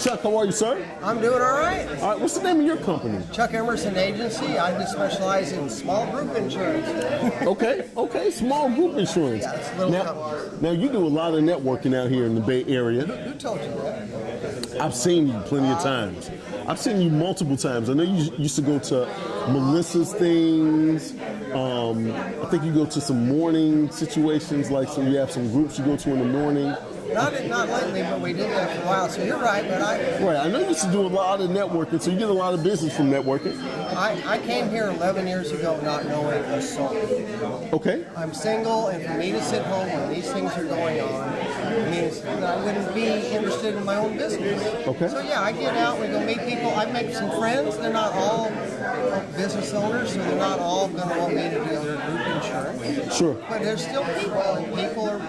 Chuck, how are you, sir? I'm doing all right. All right, what's the name of your company? Chuck Emerson Agency. I just specialize in small group insurance. Okay, small group insurance. Yeah, it's little companies. Now, you do a lot of networking out here in the Bay Area. Who told you that? I've seen you plenty of times. I've seen you multiple times. I know you used to go to Melissa's things. I think you go to some morning situations, like so you have some groups you go to in the morning. Not lately, but we did that for a while. So you're right, but I know you used to do a lot of networking, so you get a lot of business from networking. I came here 11 years ago not knowing a soul. Okay. I'm single, and for me to sit home when these things are going on means that I wouldn't be interested in my own business. Okay. So yeah, I get out, we go meet people. I make some friends. They're not all business owners, so they're not all going to want me to do their group insurance. Sure. But there's still people, and people are,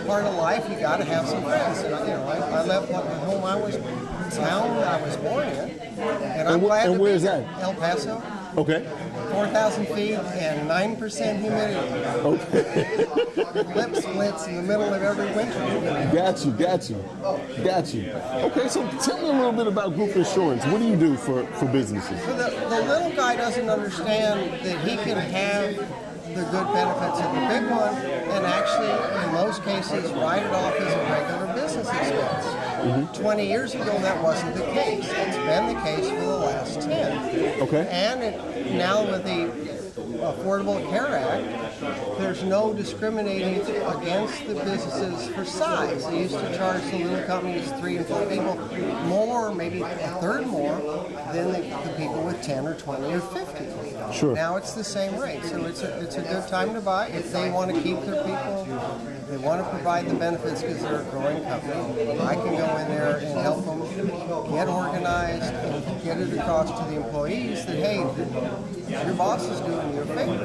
part of life. You got to have some friends. And I left the home I was, town that I was born in, and I'm glad to be where is here. that? El Paso. Okay. 4,000 feet and 9% humidity. Okay. Lip splits in the middle of every winter. Got you. Okay, so tell me a little bit about group insurance. What do you do for businesses? So the little guy doesn't understand that he can have the good benefits of the big one and actually, in most cases, write it off as a regular business expense. 20 years ago, that wasn't the case. It's been the case for the last 10. Okay. And now with the Affordable Care Act, there's no discriminating against the businesses for size. They used to charge the little companies, 3 and 4 people, more, maybe a third more than the people with 10 or 20 or 50. Sure. Now it's the same rate, so it's a good time to buy. If they want to keep their people, they want to provide the benefits because they're a growing company, I can go in there and help them get organized and get it across to the employees that, hey, your boss is doing you a favor.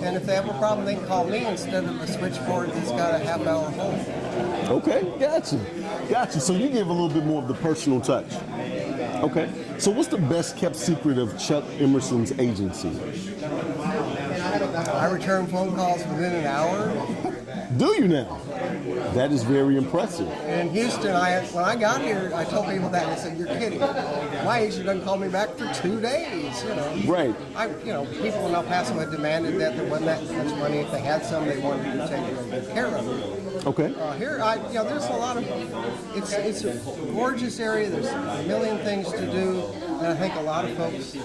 And if they have a problem, they can call me instead of the switchboard that's got a half-hour hold. Okay, got you. So you give a little bit more of the personal touch. Okay. So what's the best kept secret of Chuck Emerson's agency? I return phone calls within an hour. Do you now? That is very impressive. In Houston, when I got here, I told people that, and they said, "You're kidding. My agent doesn't call me back for 2 days." Right. People in El Paso had demanded that there wasn't that much money. If they had some, they wanted to take real good care of it. Okay. Here, there's a lot of. It's a gorgeous area. There's a million things to do, and I think a lot of folks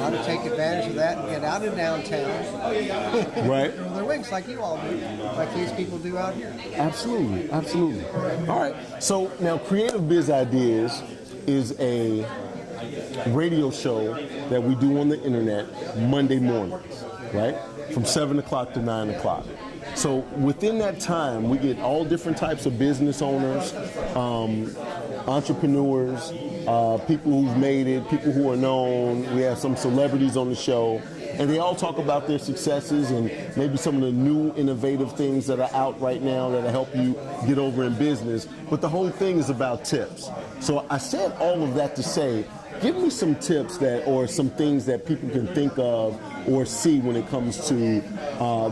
ought to take advantage of that and get out of downtown. Right. Their wings, like you all do, like these people do out here. Absolutely. All right. So now, Creative Biz Ideas is a radio show that we do on the internet Monday mornings, right? From 7 o'clock to 9 o'clock. So within that time, we get all different types of business owners, entrepreneurs, people who've made it, people who are known. We have some celebrities on the show, and they all talk about their successes and maybe some of the new innovative things that are out right now that'll help you get over in business. But the whole thing is about tips. So I said all of that to say, give me some tips or some things that people can think of or see when it comes to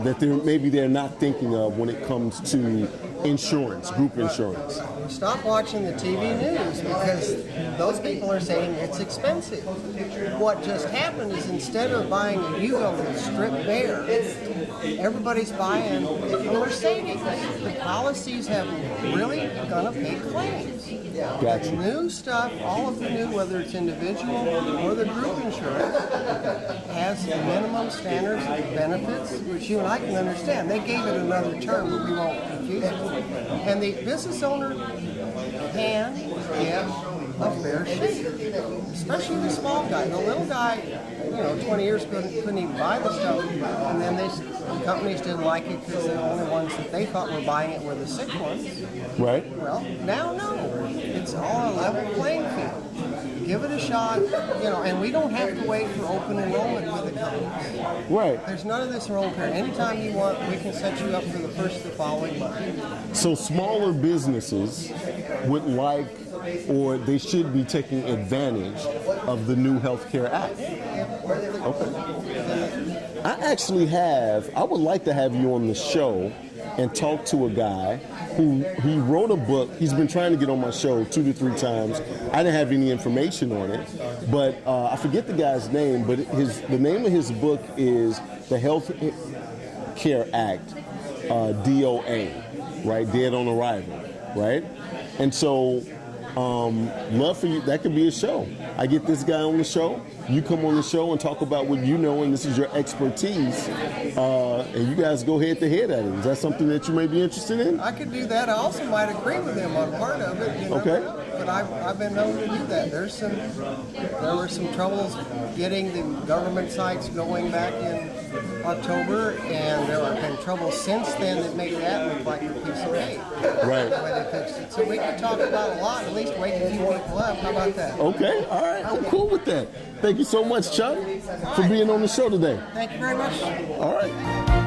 that they're not thinking of when it comes to insurance, group insurance. Stop watching the TV news because those people are saying it's expensive. What just happened is instead of buying a Yugo that's stripped bare, everybody's buying a Mercedes. The policies have really gonna pay claims. Gotcha. The new stuff, all of the new, whether it's individual or the group insurance, has minimum standards of benefits, which you and I can understand. They gave it another term, but we won't confuse it. And the business owner can give a fair shake, especially the small guy. The little guy, 20 years ago couldn't even buy the stuff, and then the companies didn't like it because the only ones that they thought were buying it were the sick ones. Right. Well, now no, it's all a level playing field. Give it a shot, and we don't have to wait for open enrollment with the companies. Right. There's none of this enrollment period. Anytime you want, we can set you up for the first of the following month. So smaller businesses would like, or they should be taking advantage of the new Healthcare Act. Okay. I would like to have you on the show and talk to a guy who he wrote a book. He's been trying to get on my show 2 to 3 times. I didn't have any information on it, but I forget the guy's name. But the name of his book is the Health Care Act, DOA, right? Dead on Arrival, right? And so, love for you. That could be a show. I get this guy on the show. You come on the show and talk about what you know, and this is your expertise. And you guys go head to head at it. Is that something that you may be interested in? I could do that. I also might agree with him on part of it. You know? Okay. But I've been known to do that. There were some troubles getting the government sites going back in October, and there have been troubles since then that make that look like a piece of cake. Right. The way they fixed it. So we can talk about a lot, at least wake a few people up. How about that? Okay. All right. I'm cool with that. Thank you so much, Chuck, for being on the show today. Thank you very much. All right.